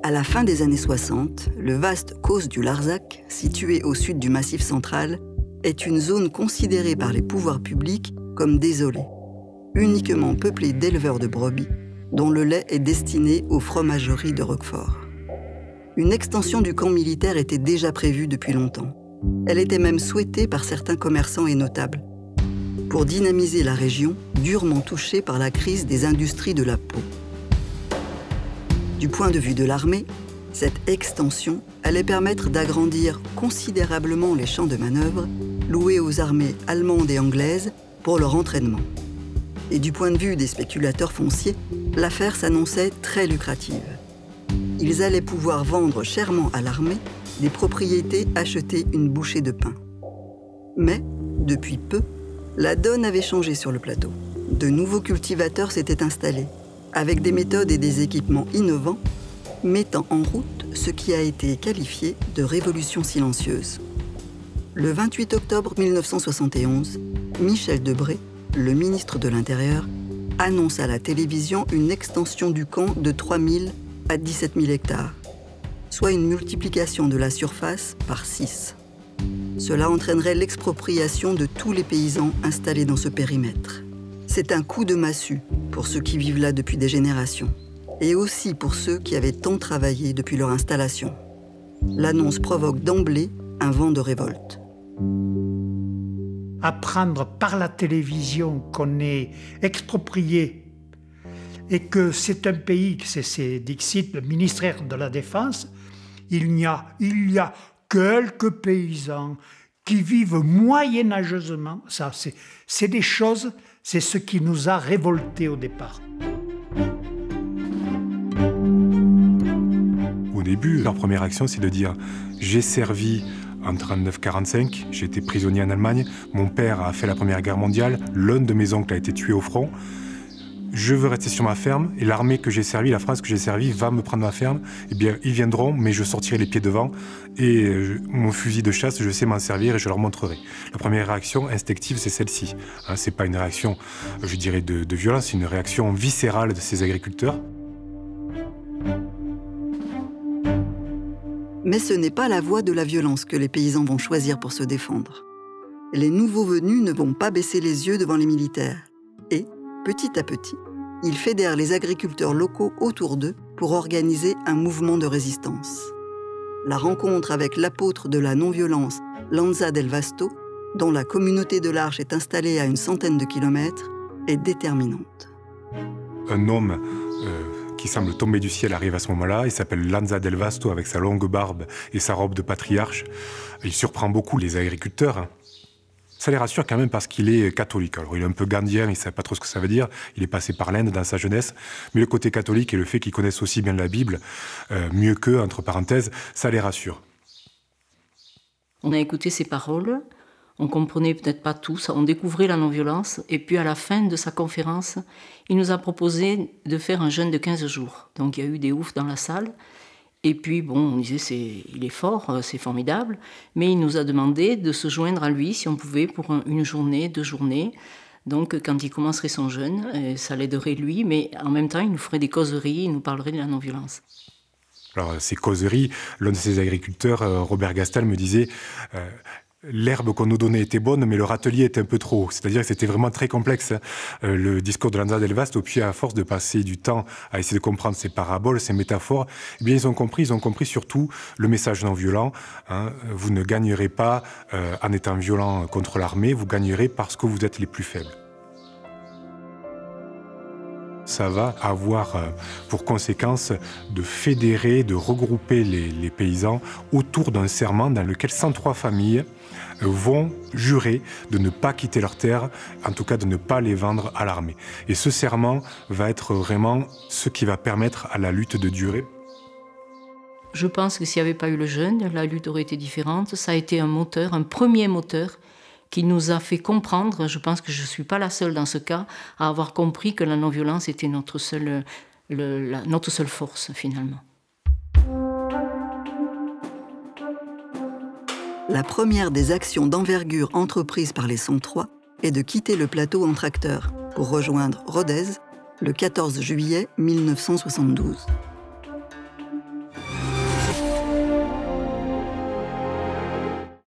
À la fin des années 60, le vaste Causse du Larzac, situé au sud du Massif central, est une zone considérée par les pouvoirs publics comme désolée, uniquement peuplée d'éleveurs de brebis, dont le lait est destiné aux fromageries de Roquefort. Une extension du camp militaire était déjà prévue depuis longtemps. Elle était même souhaitée par certains commerçants et notables, pour dynamiser la région durement touchée par la crise des industries de la peau. Du point de vue de l'armée, cette extension allait permettre d'agrandir considérablement les champs de manœuvre loués aux armées allemandes et anglaises pour leur entraînement. Et du point de vue des spéculateurs fonciers, l'affaire s'annonçait très lucrative. Ils allaient pouvoir vendre chèrement à l'armée des propriétés achetées une bouchée de pain. Mais, depuis peu, la donne avait changé sur le plateau. De nouveaux cultivateurs s'étaient installés, avec des méthodes et des équipements innovants, mettant en route ce qui a été qualifié de révolution silencieuse. Le 28 octobre 1971, Michel Debré, le ministre de l'Intérieur, annonce à la télévision une extension du camp de 3 000 à 17 000 hectares, soit une multiplication de la surface par 6. Cela entraînerait l'expropriation de tous les paysans installés dans ce périmètre. C'est un coup de massue pour ceux qui vivent là depuis des générations, et aussi pour ceux qui avaient tant travaillé depuis leur installation. L'annonce provoque d'emblée un vent de révolte. Apprendre par la télévision qu'on est exproprié et que c'est un pays, c'est Dixit, le ministère de la Défense, il y a quelques paysans qui vivent moyenâgeusement. Ça, c'est des choses, c'est ce qui nous a révoltés au départ. Au début, leur première action, c'est de dire « j'ai servi en 1939-1945, j'ai été prisonnier en Allemagne, mon père a fait la Première Guerre mondiale, l'un de mes oncles a été tué au front, je veux rester sur ma ferme et l'armée que j'ai servie, la France que j'ai servie va me prendre ma ferme, eh bien ils viendront mais je sortirai les pieds devant et mon fusil de chasse, je sais m'en servir et je leur montrerai. » La première réaction instinctive, c'est celle-ci. Hein, c'est pas une réaction, je dirais, de violence, c'est une réaction viscérale de ces agriculteurs. Mais ce n'est pas la voie de la violence que les paysans vont choisir pour se défendre. Les nouveaux venus ne vont pas baisser les yeux devant les militaires. Et, petit à petit, ils fédèrent les agriculteurs locaux autour d'eux pour organiser un mouvement de résistance. La rencontre avec l'apôtre de la non-violence, Lanza del Vasto, dont la communauté de l'Arche est installée à une centaine de kilomètres, est déterminante. Un homme qui semble tomber du ciel arrive à ce moment-là. Il s'appelle Lanza del Vasto avec sa longue barbe et sa robe de patriarche. Il surprend beaucoup les agriculteurs. Ça les rassure quand même parce qu'il est catholique. Alors il est un peu gandhien, il ne sait pas trop ce que ça veut dire. Il est passé par l'Inde dans sa jeunesse. Mais le côté catholique et le fait qu'ils connaissent aussi bien la Bible, mieux qu'eux, entre parenthèses, ça les rassure. On a écouté ses paroles. On comprenait peut-être pas tout, on découvrait la non-violence. Et puis à la fin de sa conférence, il nous a proposé de faire un jeûne de 15 jours. Donc il y a eu des oufs dans la salle. Et puis bon, on disait, il est fort, c'est formidable. Mais il nous a demandé de se joindre à lui, si on pouvait, pour une journée, 2 journées. Donc quand il commencerait son jeûne, ça l'aiderait lui. Mais en même temps, il nous ferait des causeries, il nous parlerait de la non-violence. Alors ces causeries, l'un de ces agriculteurs, Robert Gastal, me disait... l'herbe qu'on nous donnait était bonne, mais le râtelier était un peu trop. C'est-à-dire que c'était vraiment très complexe, hein, le discours de Lanza del Vasto. Puis à force de passer du temps à essayer de comprendre ces paraboles, ces métaphores, eh bien ils ont compris surtout le message non violent. Hein, vous ne gagnerez pas en étant violent contre l'armée, vous gagnerez parce que vous êtes les plus faibles. Ça va avoir pour conséquence de fédérer, de regrouper les paysans autour d'un serment dans lequel 103 familles vont jurer de ne pas quitter leurs terres, en tout cas de ne pas les vendre à l'armée. Et ce serment va être vraiment ce qui va permettre à la lutte de durer. Je pense que s'il n'y avait pas eu le jeûne, la lutte aurait été différente. Ça a été un moteur, un premier moteur, qui nous a fait comprendre, je pense que je ne suis pas la seule dans ce cas, à avoir compris que la non-violence était notre seule force, finalement. La première des actions d'envergure entreprises par les 103 est de quitter le plateau en tracteur pour rejoindre Rodez le 14 juillet 1972.